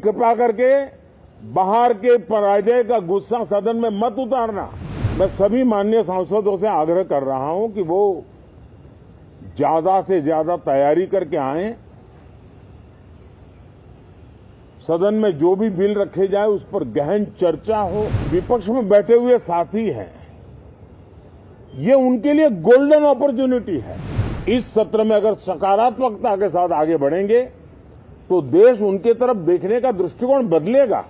कृपा करके बाहर के पराजय का गुस्सा सदन में मत उतारना। मैं सभी माननीय सांसदों से आग्रह कर रहा हूं कि वो ज्यादा से ज्यादा तैयारी करके आएं। सदन में जो भी बिल रखे जाए उस पर गहन चर्चा हो। विपक्ष में बैठे हुए साथी हैं, ये उनके लिए गोल्डन अपॉर्चुनिटी है। इस सत्र में अगर सकारात्मकता के साथ आगे बढ़ेंगे तो देश उनके तरफ देखने का दृष्टिकोण बदलेगा,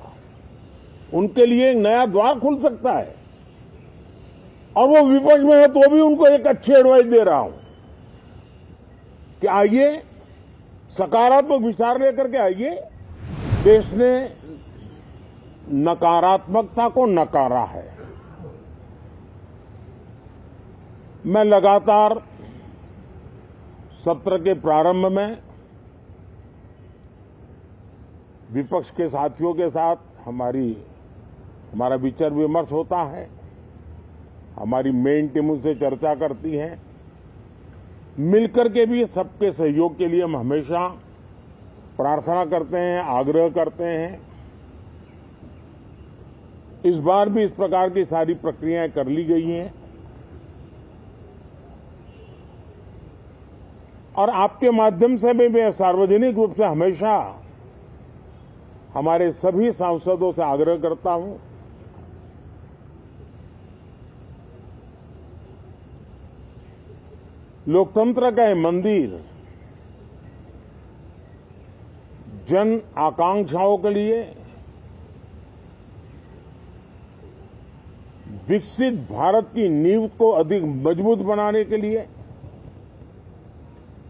उनके लिए एक नया द्वार खुल सकता है। और वो विपक्ष में है तो भी उनको एक अच्छी एडवाइस दे रहा हूं कि आइए, सकारात्मक विचार लेकर के आइए। देश ने नकारात्मकता को नकारा है। मैं लगातार सत्र के प्रारंभ में विपक्ष के साथियों के साथ हमारा विचार विमर्श होता है। हमारी मेन टीम उनसे चर्चा करती है। मिलकर के भी सबके सहयोग के लिए हम हमेशा प्रार्थना करते हैं, आग्रह करते हैं। इस बार भी इस प्रकार की सारी प्रक्रियाएं कर ली गई हैं और आपके माध्यम से भी मैं सार्वजनिक रूप से हमेशा हमारे सभी सांसदों से आग्रह करता हूं, लोकतंत्र का ये मंदिर जन आकांक्षाओं के लिए, विकसित भारत की नींव को अधिक मजबूत बनाने के लिए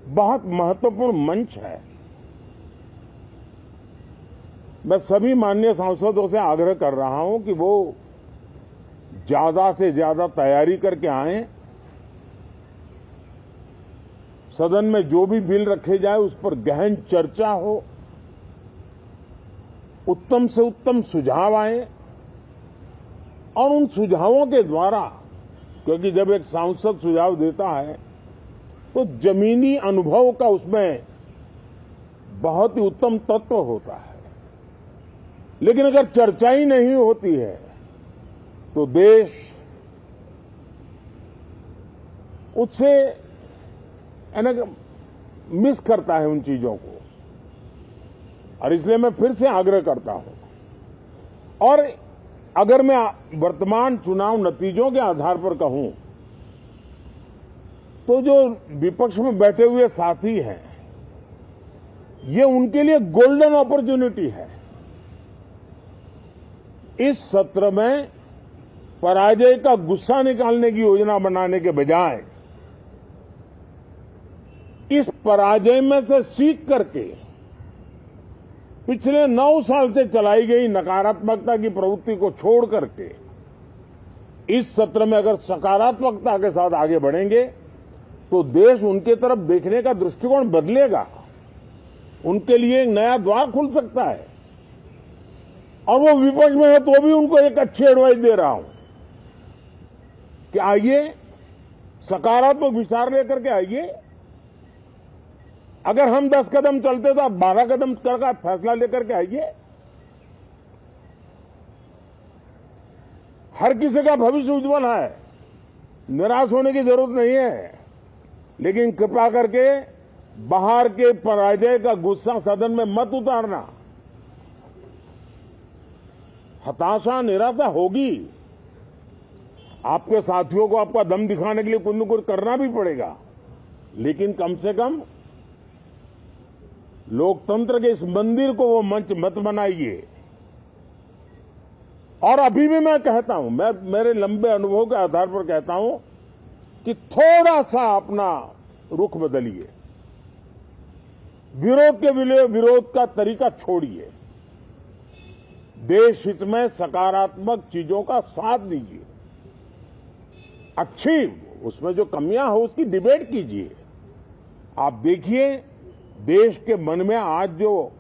बहुत महत्वपूर्ण मंच है। मैं सभी माननीय सांसदों से आग्रह कर रहा हूं कि वो ज्यादा से ज्यादा तैयारी करके आएं। सदन में जो भी बिल रखे जाए उस पर गहन चर्चा हो, उत्तम से उत्तम सुझाव आए और उन सुझावों के द्वारा, क्योंकि जब एक सांसद सुझाव देता है तो जमीनी अनुभव का उसमें बहुत ही उत्तम तत्व होता है। लेकिन अगर चर्चा ही नहीं होती है तो देश उससे मिस करता है उन चीजों को। और इसलिए मैं फिर से आग्रह करता हूं। और अगर मैं वर्तमान चुनाव नतीजों के आधार पर कहूं तो जो विपक्ष में बैठे हुए साथी हैं, ये उनके लिए गोल्डन अपॉर्चुनिटी है। इस सत्र में पराजय का गुस्सा निकालने की योजना बनाने के बजाय इस पराजय में से सीख करके पिछले 9 साल से चलाई गई नकारात्मकता की प्रवृत्ति को छोड़ करके इस सत्र में अगर सकारात्मकता के साथ आगे बढ़ेंगे तो देश उनके तरफ देखने का दृष्टिकोण बदलेगा, उनके लिए एक नया द्वार खुल सकता है। और वो विपक्ष में है तो भी उनको एक अच्छी एडवाइस दे रहा हूं कि आइए, सकारात्मक विचार लेकर के आइए। अगर हम 10 कदम चलते तो आप 12 कदम करके फैसला लेकर के आइए। हर किसी का भविष्य उज्जवल है, निराश होने की जरूरत नहीं है। लेकिन कृपा करके बाहर के पराजय का गुस्सा सदन में मत उतारना। हताशा, निराशा होगी। आपके साथियों को आपका दम दिखाने के लिए कुछ न कुछ करना भी पड़ेगा, लेकिन कम से कम लोकतंत्र के इस मंदिर को वो मंच मत बनाइए। और अभी भी मैं कहता हूं, मैं मेरे लंबे अनुभव के आधार पर कहता हूं कि थोड़ा सा अपना रुख बदलिए, विरोध के लिए विरोध का तरीका छोड़िए, देश हित में सकारात्मक चीजों का साथ दीजिए, अच्छी उसमें जो कमियां हो उसकी डिबेट कीजिए। आप देखिए, देश के मन में आज जो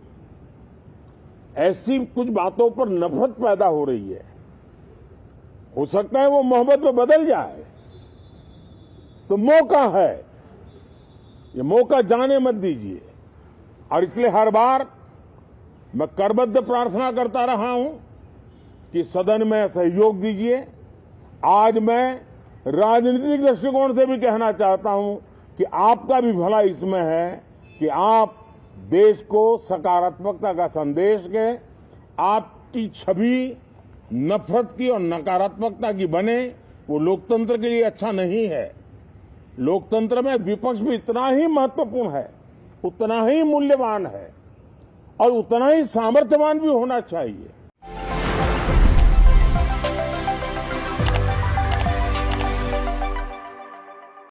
ऐसी कुछ बातों पर नफरत पैदा हो रही है, हो सकता है वो मोहब्बत में बदल जाए। तो मौका है, ये मौका जाने मत दीजिए। और इसलिए हर बार मैं करबद्ध प्रार्थना करता रहा हूं कि सदन में सहयोग दीजिए। आज मैं राजनीतिक दृष्टिकोण से भी कहना चाहता हूं कि आपका भी भला इसमें है कि आप देश को सकारात्मकता का संदेश दें, आपकी छवि नफरत की और नकारात्मकता की बने, वो लोकतंत्र के लिए अच्छा नहीं है। लोकतंत्र में विपक्ष भी इतना ही महत्वपूर्ण है, उतना ही मूल्यवान है और उतना ही सामर्थ्यवान भी होना चाहिए।